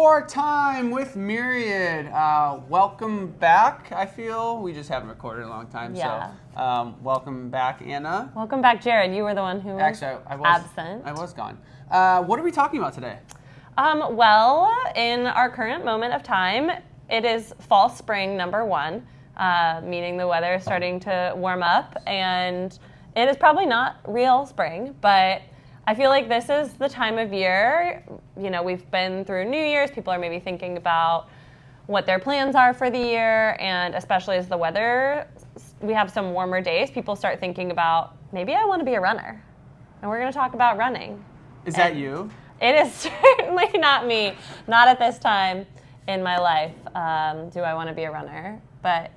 more time with Myriad. Welcome back, I feel. We just haven't recorded in a long time. Yeah. So welcome back, Anna. Welcome back, Jared. You were the one who was Actually, I was absent. I was gone. What are we talking about today? Well, in our current moment of time, it is fall spring number 1, meaning the weather is starting to warm up, and it is probably not real spring, but I feel like this is the time of year. You know, we've been through New Year's. People are maybe thinking about what their plans are for the year, and especially as the weather, we have some warmer days, people start thinking about, maybe I want to be a runner. And we're going to talk about running. Is that you? It is certainly not me. Not at this time in my life do I want to be a runner. But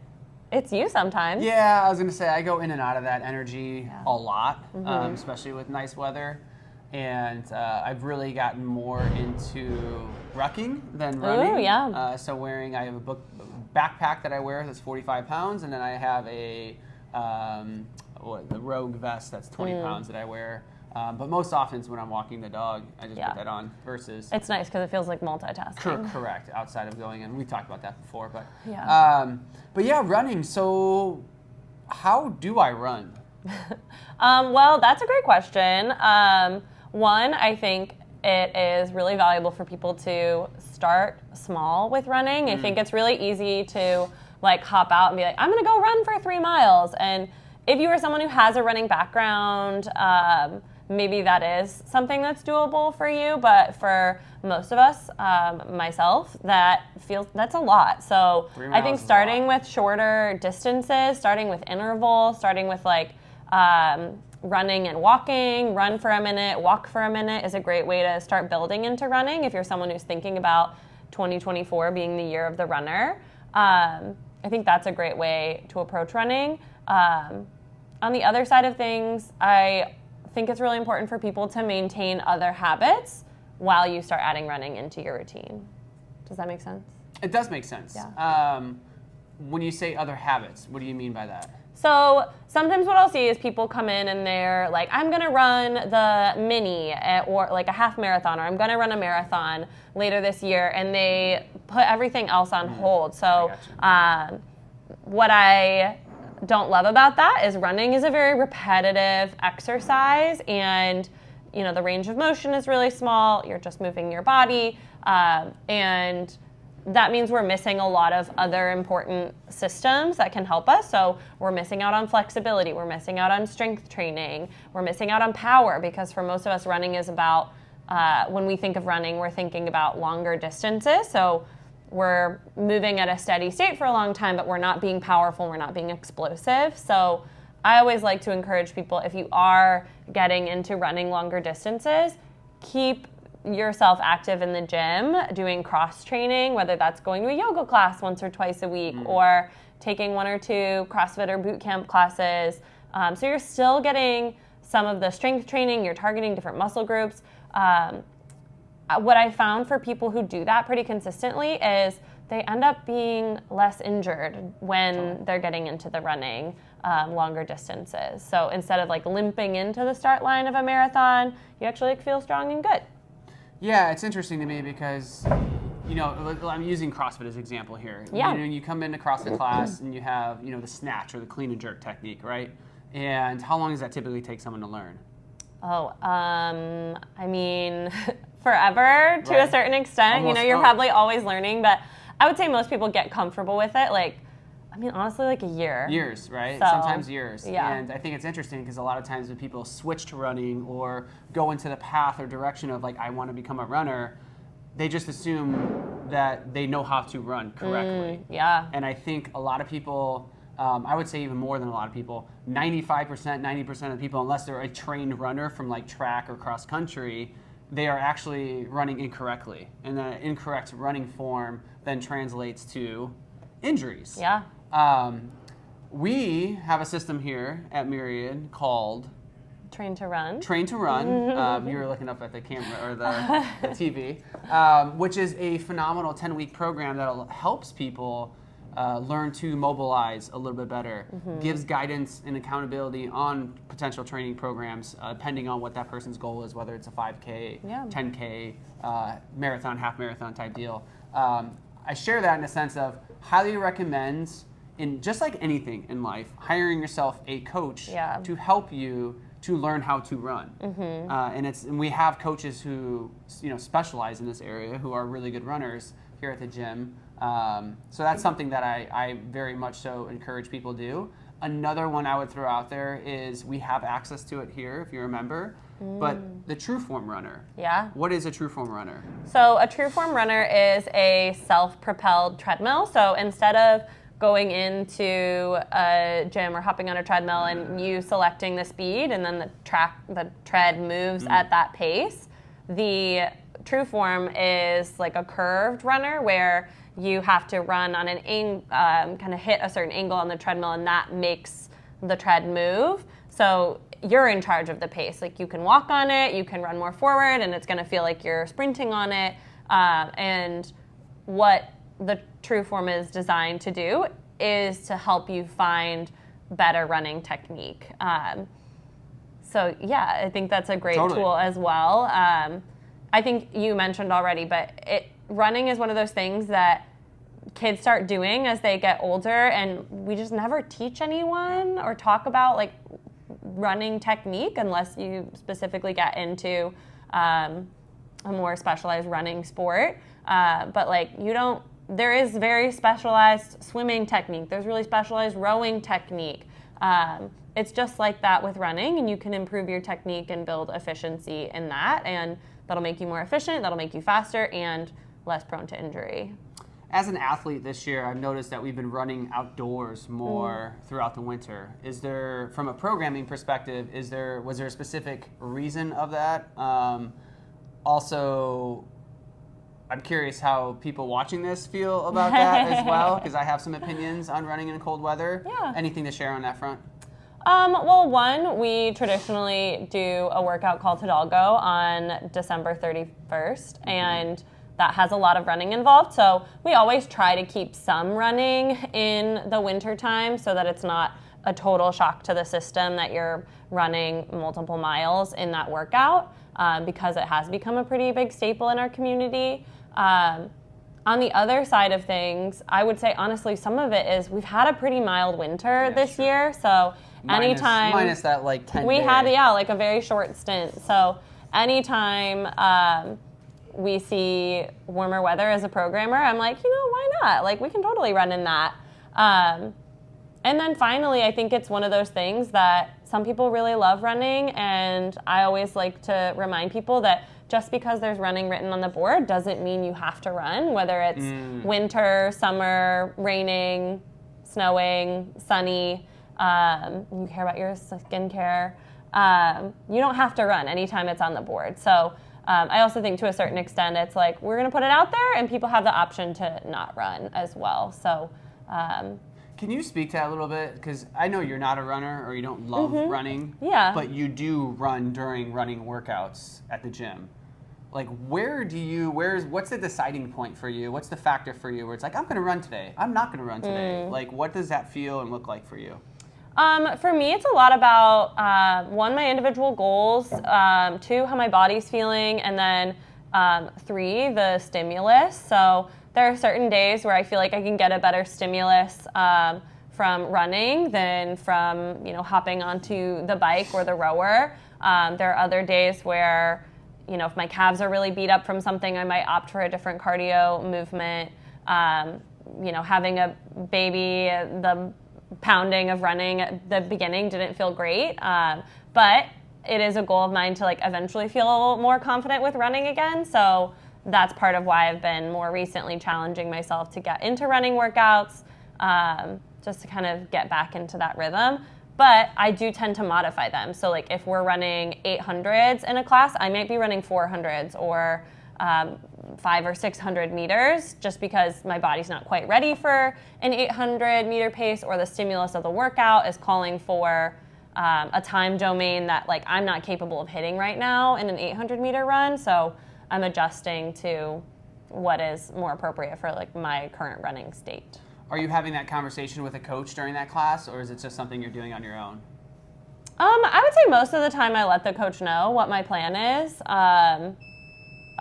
it's you sometimes. Yeah, I was going to say, I go in and out of that energy a lot, especially with nice weather. And I've really gotten more into rucking than running. Ooh, yeah. I have a backpack that I wear that's 45 pounds, and then I have the Rogue vest that's 20 pounds that I wear. But most often it's when I'm walking the dog, I just put that on versus... It's nice because it feels like multitasking. Correct, outside of going in. We talked about that before, but... Yeah. But yeah, running. So how do I run? Well, that's a great question. One, I think it is really valuable for people to start small with running. I think it's really easy to like hop out and be like, I'm going to go run for 3 miles. And if you are someone who has a running background, maybe that is something that's doable for you. But for most of us, myself, that's a lot. So I think starting with shorter distances, starting with interval, starting with like running and walking, run for a minute, walk for a minute is a great way to start building into running if you're someone who's thinking about 2024 being the year of the runner. I think that's a great way to approach running. On the other side of things, I think it's really important for people to maintain other habits while you start adding running into your routine. Does that make sense? It does make sense. Yeah. When you say other habits, what do you mean by that? So sometimes what I'll see is people come in and they're like, I'm going to run the mini or like a half marathon, or I'm going to run a marathon later this year, and they put everything else on hold. So what I don't love about that is running is a very repetitive exercise, and you know the range of motion is really small. You're just moving your body, and that means we're missing a lot of other important systems that can help us. So we're missing out on flexibility. We're missing out on strength training. We're missing out on power, because for most of us, running is about, when we think of running, we're thinking about longer distances. So we're moving at a steady state for a long time, but we're not being powerful. We're not being explosive. So I always like to encourage people, if you are getting into running longer distances, keep yourself active in the gym, doing cross training, whether that's going to a yoga class once or twice a week or taking 1 or 2 CrossFit or boot camp classes. So you're still getting some of the strength training, you're targeting different muscle groups. What I found for people who do that pretty consistently is they end up being less injured when they're getting into the running longer distances. So instead of like limping into the start line of a marathon, you actually feel strong and good. Yeah, it's interesting to me because, you know, I'm using CrossFit as an example here. Yeah. You know, you come into CrossFit class and you have, you know, the snatch or the clean and jerk technique, right? And how long does that typically take someone to learn? Oh, I mean, forever to a certain extent. Almost, you know, you're probably always learning, but I would say most people get comfortable with it. Like, I mean, honestly, like a year. Years, right? So, sometimes years. Yeah. And I think it's interesting because a lot of times when people switch to running or go into the path or direction of like, I want to become a runner, they just assume that they know how to run correctly. Yeah. And I think a lot of people, I would say even more than a lot of people, 95%, 90% of people, unless they're a trained runner from like track or cross country, they are actually running incorrectly. And the incorrect running form then translates to injuries. Yeah. We have a system here at Myriad called Train to Run. Train to Run. You were looking up at the camera or the TV, which is a phenomenal 10-week program that helps people learn to mobilize a little bit better, gives guidance and accountability on potential training programs, depending on what that person's goal is, whether it's a 5K, 10K, marathon, half marathon type deal. I share that in a sense of highly recommend, in just like anything in life, hiring yourself a coach to help you to learn how to run. And we have coaches who specialize in this area who are really good runners here at the gym. So that's something that I very much so encourage people to do. Another one I would throw out there is we have access to it here, if you remember, but the True Form Runner. Yeah. What is a True Form Runner? So a True Form Runner is a self-propelled treadmill. So instead of going into a gym or hopping on a treadmill and you selecting the speed and then the tread moves at that pace, the True Form is like a curved runner where you have to run on an kind of hit a certain angle on the treadmill, and that makes the tread move. So you're in charge of the pace. Like you can walk on it, you can run more forward, and it's going to feel like you're sprinting on it. And what the True Form is designed to do is to help you find better running technique. So yeah, I think that's a great tool as well. I think you mentioned already, but running is one of those things that kids start doing as they get older, and we just never teach anyone or talk about like running technique unless you specifically get into a more specialized running sport. But like there is very specialized swimming technique. There's really specialized rowing technique. It's just like that with running, and you can improve your technique and build efficiency in that, and that'll make you more efficient, that'll make you faster and less prone to injury. As an athlete this year, I've noticed that we've been running outdoors more throughout the winter. Is there, from a programming perspective, was there a specific reason of that? Also, I'm curious how people watching this feel about that as well, because I have some opinions on running in cold weather. Yeah. Anything to share on that front? Well, one, we traditionally do a workout called Hidalgo on December 31st, and that has a lot of running involved. So we always try to keep some running in the winter time so that it's not a total shock to the system that you're running multiple miles in that workout, because it has become a pretty big staple in our community. On the other side of things, I would say, honestly, some of it is we've had a pretty mild winter this year. So anytime... Minus that, like, 10 We day. had, like a very short stint. So anytime we see warmer weather as a programmer, I'm like, why not? Like, we can totally run in that. And then finally, I think it's one of those things that some people really love running, and I always like to remind people that just because there's running written on the board doesn't mean you have to run, whether it's winter, summer, raining, snowing, sunny. You care about your skincare. You don't have to run anytime it's on the board. So I also think to a certain extent it's like we're going to put it out there and people have the option to not run as well. So can you speak to that a little bit? Because I know you're not a runner or you don't love running, but you do run during running workouts at the gym. Like, what's the deciding point for you? What's the factor for you where it's like, I'm going to run today, I'm not going to run today? Like, what does that feel and look like for you? For me, it's a lot about, one, my individual goals, two, how my body's feeling, and then three, the stimulus. So there are certain days where I feel like I can get a better stimulus from running than from hopping onto the bike or the rower. There are other days where if my calves are really beat up from something, I might opt for a different cardio movement. Having a baby, the pounding of running at the beginning didn't feel great, but it is a goal of mine to eventually feel more confident with running again. So that's part of why I've been more recently challenging myself to get into running workouts, just to kind of get back into that rhythm. But I do tend to modify them. So if we're running 800s in a class, I might be running 400s or 500 or 600 meters, just because my body's not quite ready for an 800 meter pace, or the stimulus of the workout is calling for a time domain that I'm not capable of hitting right now in an 800 meter run. So I'm adjusting to what is more appropriate for my current running state. Are you having that conversation with a coach during that class, or is it just something you're doing on your own? I would say most of the time I let the coach know what my plan is.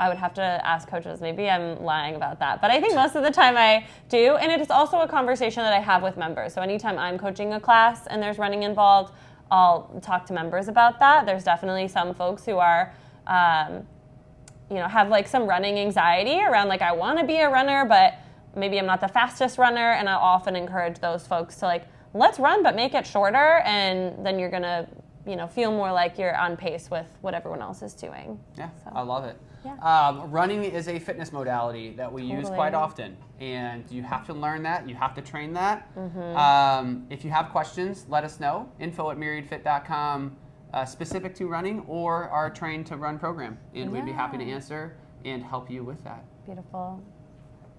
I would have to ask coaches. Maybe I'm lying about that. But I think most of the time I do. And it is also a conversation that I have with members. So anytime I'm coaching a class and there's running involved, I'll talk to members about that. There's definitely some folks who are, have like some running anxiety around like, I want to be a runner, but maybe I'm not the fastest runner. And I'll often encourage those folks to like, let's run, but make it shorter. And then you're going to, feel more like you're on pace with what everyone else is doing. Yeah, So. I love it. Yeah. Running is a fitness modality that we use quite often, and you have to learn that. You have to train that. Mm-hmm. If you have questions, let us know. info@myriadfit.com, specific to running or our Train to Run program, and we'd be happy to answer and help you with that. Beautiful.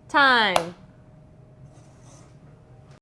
Time.